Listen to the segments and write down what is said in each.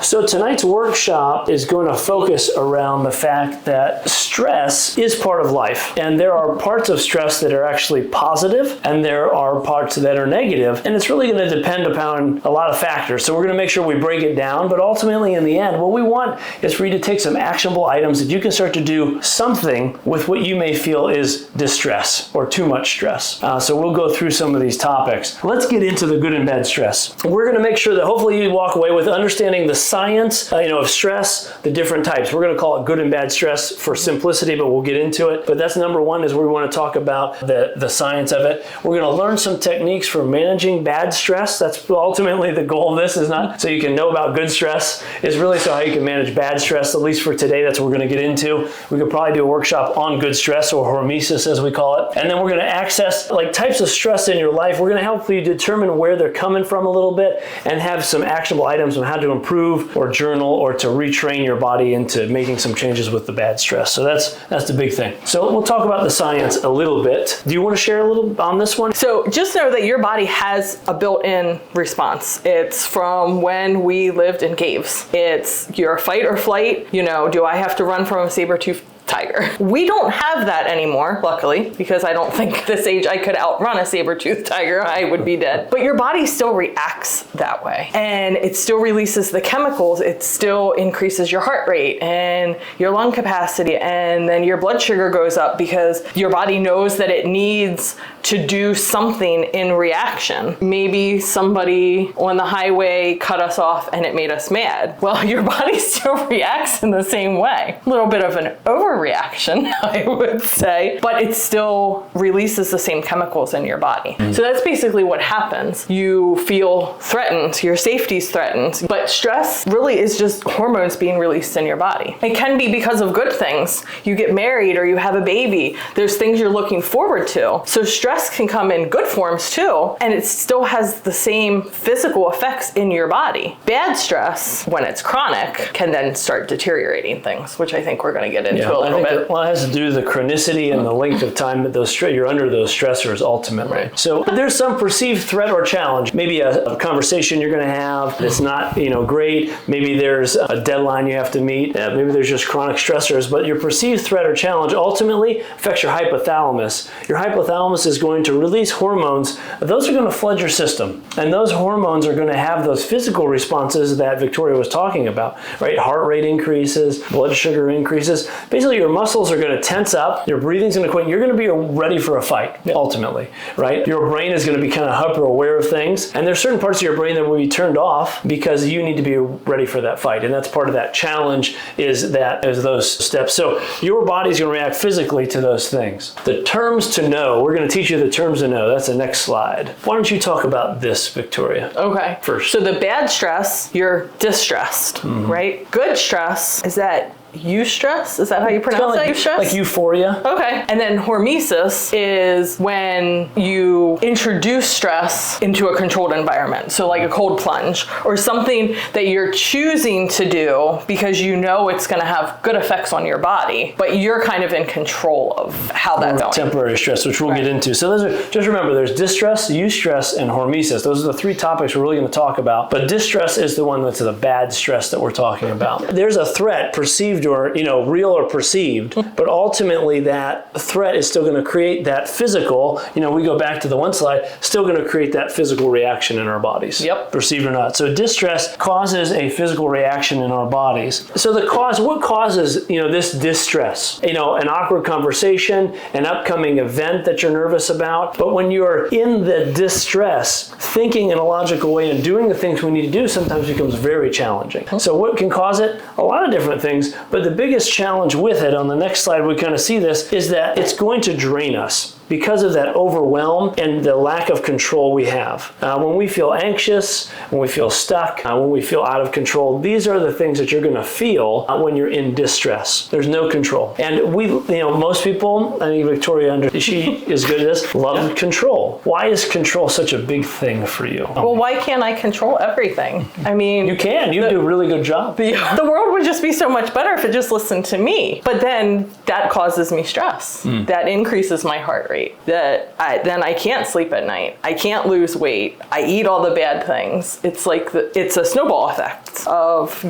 So tonight's workshop is going to focus around the fact that stress is part of life. And there are parts of stress that are actually positive, and there are parts that are negative. And it's really going to depend upon a lot of factors. So we're going to make sure we break it down. But ultimately, in the end, what we want is for you to take some actionable items that you can start to do something with what you may feel is distress or too much stress. So we'll go through some of these topics. Let's get into the good and bad stress. We're going to make sure that hopefully you walk away with understanding the science of stress, the different types. We're going to call it good and bad stress for simplicity, but we'll get into it. But that's number one, is where we want to talk about the science of it. We're going to learn some techniques for managing bad stress. That's ultimately the goal of this, is not so you can know about good stress, is really so how you can manage bad stress. At least for today, that's what we're going to get into. We could probably do a workshop on good stress, or hormesis as we call it. And then we're going to access types of stress in your life. We're going to help you determine where they're coming from a little bit and have some actionable items on how to improve or journal or to retrain your body into making some changes with the bad stress. So that's the big thing. So we'll talk about the science a little bit. Do you want to share a little on this one? So just know that your body has a built-in response. It's from when we lived in caves. It's your fight or flight. Do I have to run from a saber-toothed tiger? We don't have that anymore, luckily, because I don't think this age I could outrun a saber-toothed tiger. I would be dead. But your body still reacts that way. And it still releases the chemicals. It still increases your heart rate and your lung capacity. And then your blood sugar goes up because your body knows that it needs to do something in reaction. Maybe somebody on the highway cut us off and it made us mad. Well, your body still reacts in the same way. A little bit of an overreaction, I would say, but it still releases the same chemicals in your body. So that's basically what happens. You feel threatened, your safety's threatened, but stress really is just hormones being released in your body. It can be because of good things. You get married or you have a baby. There's things you're looking forward to. So stress can come in good forms too, and it still has the same physical effects in your body. Bad stress, when it's chronic, can then start deteriorating things, which I think we're going to get into a little bit. It has to do with the chronicity and the length of time that you're under those stressors ultimately. Right. So there's some perceived threat or challenge. Maybe a conversation you're going to have that's not great. Maybe there's a deadline you have to meet. Maybe there's just chronic stressors, but your perceived threat or challenge ultimately affects your hypothalamus. Your hypothalamus is going to release hormones. Those are going to flood your system, and those hormones are going to have those physical responses that Victoria was talking about, right? Heart rate increases, blood sugar increases. Basically, your muscles are going to tense up, your breathing's going to quit, you're going to be ready for a fight, ultimately, right? Your brain is going to be kind of hyper aware of things, and there's certain parts of your brain that will be turned off because you need to be ready for that fight, and that's part of that challenge is those steps. So your body's going to react physically to those things. The terms to know, we're going to teach you the terms to know. That's the next slide. Why don't you talk about this, Victoria? Okay. First. So the bad stress, you're distressed, right? Good stress is that eustress? Is that how you pronounce that? Eustress? Like euphoria. Okay. And then hormesis is when you introduce stress into a controlled environment. So like a cold plunge or something that you're choosing to do because you know it's going to have good effects on your body, but you're kind of in control of how that's going. Temporary stress, which we'll get into. So those are, just remember, there's distress, eustress, and hormesis. Those are the three topics we're really going to talk about. But distress is the one that's the bad stress that we're talking about. There's a threat perceived or real or perceived, but ultimately that threat is still going to create that physical, we go back to the one slide, still going to create that physical reaction in our bodies. Yep. Perceived or not. So distress causes a physical reaction in our bodies. So what causes, this distress? An awkward conversation, an upcoming event that you're nervous about. But when you're in the distress, thinking in a logical way and doing the things we need to do sometimes becomes very challenging. So what can cause it? A lot of different things, but the biggest challenge with it, on the next slide we kind of see this, is that it's going to drain us because of that overwhelm and the lack of control we have. When we feel anxious, when we feel stuck, when we feel out of control, these are the things that you're going to feel when you're in distress. There's no control. And most people, I think Victoria, she is good at this, love control. Why is control such a big thing for you? Well, why can't I control everything? I mean... You can. You do a really good job. The world would just be so much better if it just listened to me. But then that causes me stress. That increases my heart rate. rate, that then I can't sleep at night. I can't lose weight. I eat all the bad things. It's like it's a snowball effect of,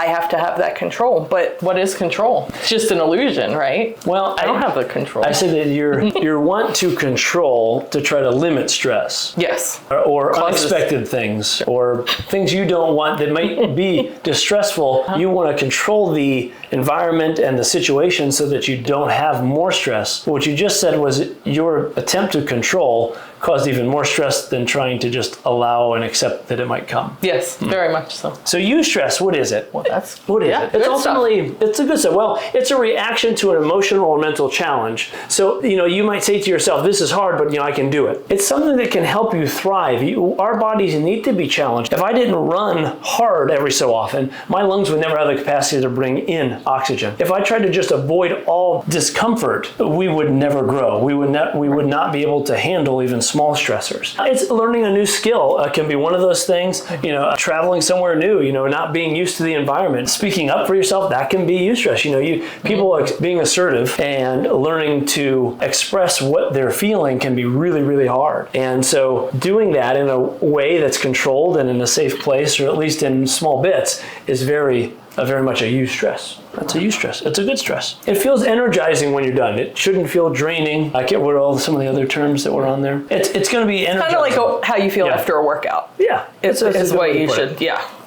I have to have that control. But what is control? It's just an illusion, right? Well, I don't have the control. I say that you're want to control to try to limit stress. Yes. Or unexpected things, or things you don't want that might be distressful. You want to control the environment and the situation so that you don't have more stress. What you just said was your attempt to control caused even more stress than trying to just allow and accept that it might come. Yes, very much so. So eustress, what is it? Well, that's what is it? It's ultimately it's a good stuff. Well, it's a reaction to an emotional or mental challenge. So you might say to yourself, "This is hard, but I can do it." It's something that can help you thrive. Our bodies need to be challenged. If I didn't run hard every so often, my lungs would never have the capacity to bring in oxygen. If I tried to just avoid all discomfort, we would never grow. We would not be able to handle even small stressors. It's learning a new skill can be one of those things. Traveling somewhere new. Not being used to the environment. Speaking up for yourself, that can be eustress. People being assertive and learning to express what they're feeling can be really, really hard. And so doing that in a way that's controlled and in a safe place, or at least in small bits, is very much a eustress. That's a eustress. It's a good stress. It feels energizing when you're done. It shouldn't feel draining. I can't remember some of the other terms that were on there. It's going to be energizing. Kind of like how you feel after a workout. Yeah. It's what you should,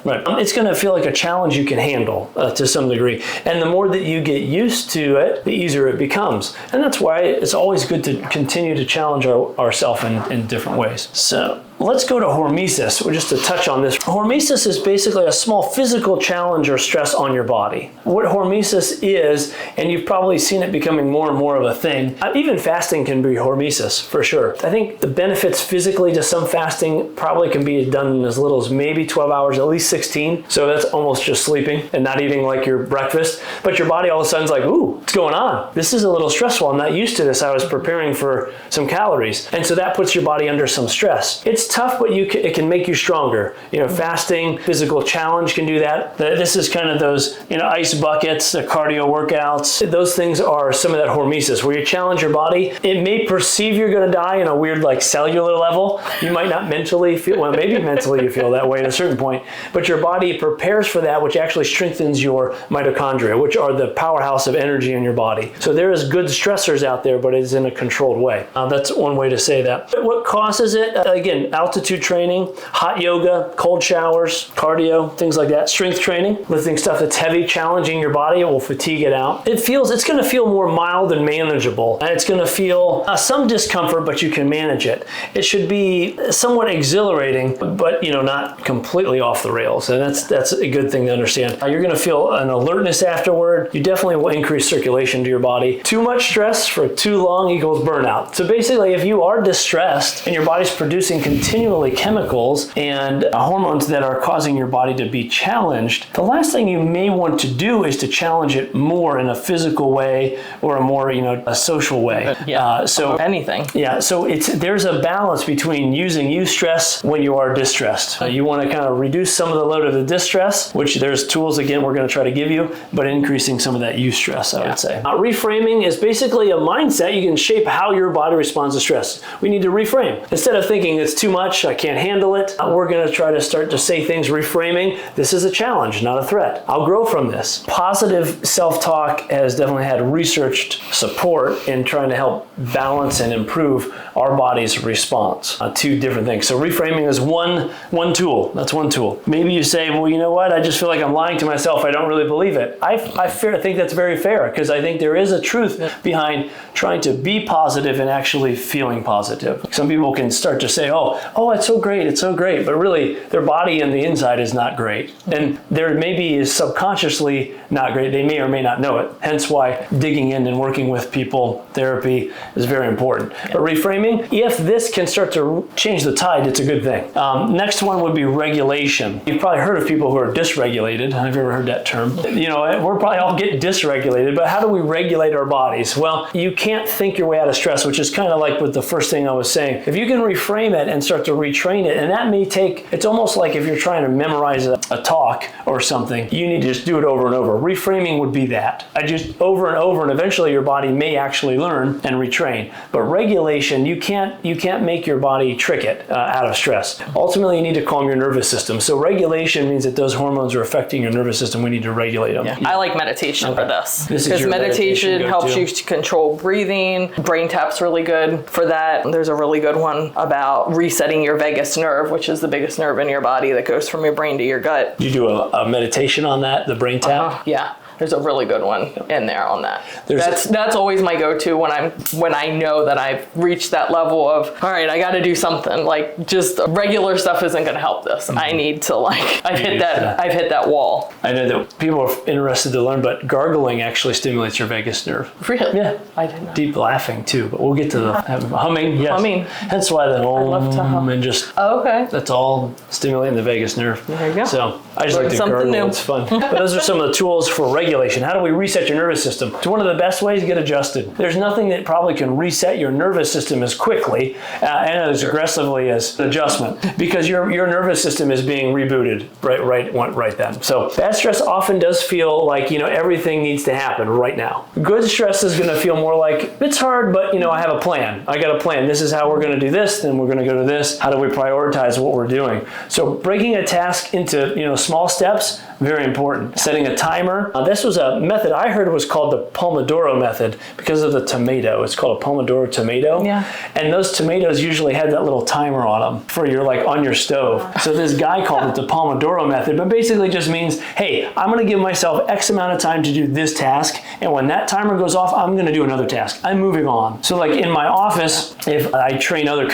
Right. It's going to feel like a challenge you can handle to some degree. And the more that you get used to it, the easier it becomes. And that's why it's always good to continue to challenge ourselves in different ways. So let's go to hormesis, just to touch on this. Hormesis is basically a small physical challenge or stress on your body. What hormesis is, and you've probably seen it becoming more and more of a thing, even fasting can be hormesis, for sure. I think the benefits physically to some fasting probably can be done in as little as maybe 12 hours, at least 16. So that's almost just sleeping and not eating like your breakfast. But your body all of a sudden is like, ooh, what's going on? This is a little stressful. I'm not used to this. I was preparing for some calories. And so that puts your body under some stress. It's tough, but it can make you stronger. Fasting, physical challenge can do that. This is kind of those, ice buckets, the cardio workouts. Those things are some of that hormesis, where you challenge your body. It may perceive you're going to die in a weird, cellular level. You might not mentally feel, well, maybe mentally you feel that way at a certain point, but your body prepares for that, which actually strengthens your mitochondria, which are the powerhouse of energy in your body. So there is good stressors out there, but it's in a controlled way. That's one way to say that. But what causes it? Again, altitude training, hot yoga, cold showers, cardio, things like that. Strength training, lifting stuff that's heavy, challenging your body, it will fatigue it out. It's going to feel more mild and manageable. And it's going to feel some discomfort, but you can manage it. It should be somewhat exhilarating, but not completely off the rails. And that's a good thing to understand. You're going to feel an alertness afterward. You definitely will increase circulation to your body. Too much stress for too long equals burnout. So basically, if you are distressed and your body's producing continually chemicals and hormones that are causing your body to be challenged, the last thing you may want to do is to challenge it more in a physical way or a more, a social way. So anything. Yeah. So there's a balance between using eustress when you are distressed. You want to kind of reduce some of the load of the distress, which there's tools, again, we're going to try to give you, but increasing some of that eustress, I would say. Reframing is basically a mindset. You can shape how your body responds to stress. We need to reframe. Instead of thinking it's too much, I can't handle it, we're going to try to start to say things reframing. This is a challenge, not a threat. I'll grow from this. Positive self-talk has definitely had researched support in trying to help balance and improve our body's response to different things. So reframing is one tool. That's one tool. Maybe you say, well, you know what? I just feel like I'm lying to myself. I don't really believe it. I think that's very fair, because I think there is a truth behind trying to be positive and actually feeling positive. Some people can start to say, oh, it's so great, but really their body and the inside is not great. And there maybe is subconsciously not great. They may or may not know it. Hence why digging in and working with people, therapy, is very important. But reframing, if this can start to change the tide, it's a good thing. Next one would be regulation. You've probably heard of people who are dysregulated. Have you ever heard that term? We're probably all get dysregulated, but how do we regulate our bodies? Well, you can't think your way out of stress, which is kind of like with the first thing I was saying. If you can reframe it and start start to retrain it. And that may take, it's almost like if you're trying to memorize a talk or something, you need to just do it over and over. Reframing would be that. I just over and over, and eventually your body may actually learn and retrain. But regulation, you can't make your body trick it out of stress. Ultimately, you need to calm your nervous system. So regulation means that those hormones are affecting your nervous system. We need to regulate them. Yeah. I like meditation for this. Because meditation helps you to control breathing. Brain Tap's really good for that. There's a really good one about resetting your vagus nerve, which is the biggest nerve in your body that goes from your brain to your gut. You do a meditation on that, the Brain Tap? Yeah. There's a really good one in there on that. That's always my go-to when I know that I've reached that level of, all right, I got to do something. Like, just regular stuff isn't going to help this. I need to, like, I've hit that wall. I know that people are interested to learn, but gargling actually stimulates your vagus nerve. Really? Yeah. I didn't know. Deep laughing too, but we'll get to the humming. Yes. Humming. That's why the I love to hum. and just okay. that's all stimulating the vagus nerve. There you go. So I just Learn like to something gargle. new. It's fun. But those are some of the tools for regulation. How do we reset your nervous system? It's one of the best ways to get adjusted. There's nothing that probably can reset your nervous system as quickly and as aggressively as adjustment, because your nervous system is being rebooted right then. So bad stress often does feel like, everything needs to happen right now. Good stress is going to feel more like it's hard, but I have a plan. I got a plan. This is how we're going to do this. Then we're going to go to this. How do we prioritize what we're doing? So breaking a task into small steps, very important. Setting a timer. This was a method I heard was called the Pomodoro method because of the tomato. It's called a Pomodoro tomato. Yeah. And those tomatoes usually had that little timer on them for on your stove. So this guy called it the Pomodoro method, but basically just means, hey, I'm going to give myself X amount of time to do this task, and when that timer goes off, I'm going to do another task. I'm moving on. So like in my office, if I train other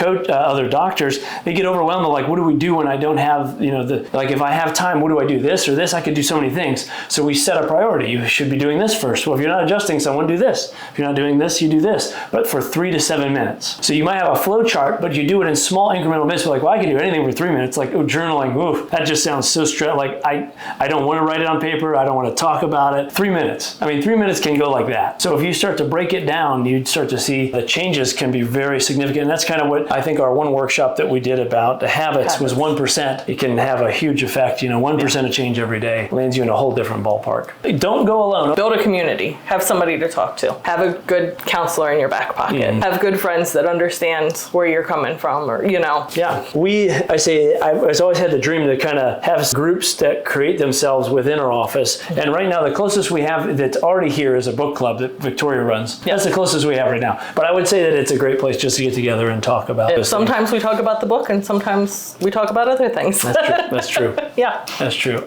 doctors, they get overwhelmed. They're like, what do we do when I don't have, if I have time, what do I do? This or this? I could do so many things. So we set a priority. You should be doing this first. Well, if you're not adjusting someone, do this. If you're not doing this, you do this, but for 3 to 7 minutes. So you might have a flow chart, but you do it in small incremental bits. Like, well, I can do anything for 3 minutes. Like, journaling, that just sounds so stressed. Like, I don't want to write it on paper. I don't want to talk about it. 3 minutes. 3 minutes can go like that. So if you start to break it down, you start to see the changes can be very significant. And that's kind of what I think our one workshop that we did about the habits was 1%. It can have a huge effect. 1% of change every day lands you in a whole different ballpark. Don't go alone. Build a community. Have somebody to talk to. Have a good counselor in your back pocket. Have good friends that understand where you're coming from, or. Yeah. I've always had the dream to kind of have groups that create themselves within our office. And right now, the closest we have that's already here is a book club that Victoria runs. That's the closest we have right now. But I would say that it's a great place just to get together and talk about this. Sometimes we talk about the book, and sometimes we talk about other things. That's true. Yeah. That's true.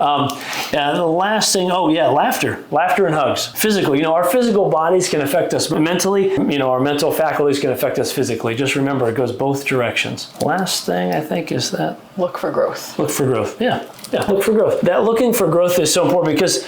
And the last thing, laughter. Laughter and hugs. Physical. Our physical bodies can affect us mentally. Our mental faculties can affect us physically. Just remember, it goes both directions. Last thing I think is that look for growth. Look for growth. Yeah. Look for growth. That looking for growth is so important because,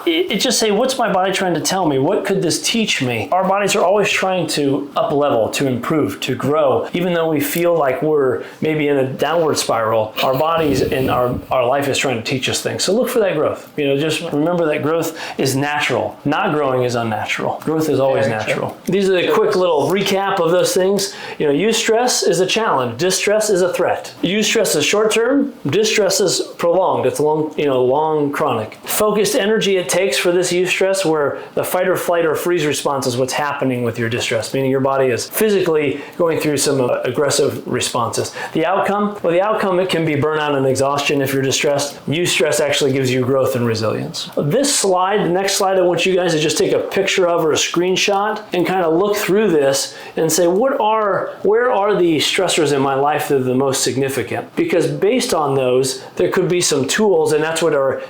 it just say, what's my body trying to tell me? What could this teach me? Our bodies are always trying to up level, to improve, to grow. Even though we feel like we're maybe in a downward spiral, our bodies and our life is trying to teach us things. So look for that growth. Just remember that growth is natural. Not growing is unnatural. Growth is always natural. These are the quick little recap of those things. Eustress is a challenge. Distress is a threat. Eustress is short term. Distress is prolonged. It's long chronic. Focused energy it takes for this eustress, where the fight or flight or freeze response is what's happening with your distress, meaning your body is physically going through some aggressive responses. The outcome? Well, it can be burnout and exhaustion if you're distressed. Eustress actually gives you growth and resilience. This slide, the next slide, I want you guys to just take a picture of or a screenshot and kind of look through this and say, where are the stressors in my life that are the most significant? Because based on those, there could be some tools, and that's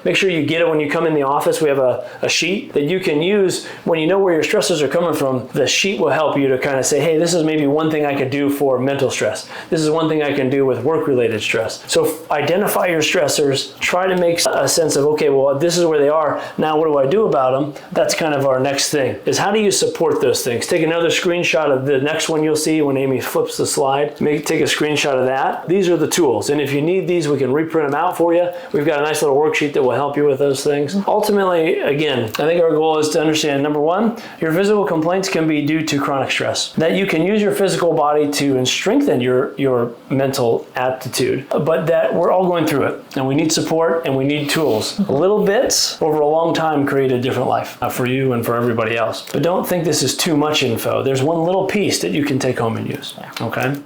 make sure you get it when you come in the office. We have a sheet that you can use when you know where your stressors are coming from. The sheet will help you to kind of say, hey, this is maybe one thing I could do for mental stress. This is one thing I can do with work-related stress. So identify your stressors, try to make a sense of, okay, well, this is where they are. Now, what do I do about them? That's kind of our next thing, is how do you support those things? Take another screenshot of the next one you'll see when Amy flips the slide. Take a screenshot of that. These are the tools. And if you need these, we can reprint them out for you. We've got a nice little worksheet that will help you with those things. things. Ultimately, again, I think our goal is to understand, number one, your physical complaints can be due to chronic stress. That you can use your physical body to strengthen your mental aptitude, but that we're all going through it, and we need support and we need tools. Little bits over a long time create a different life for you and for everybody else. But don't think this is too much info. There's one little piece that you can take home and use. Okay?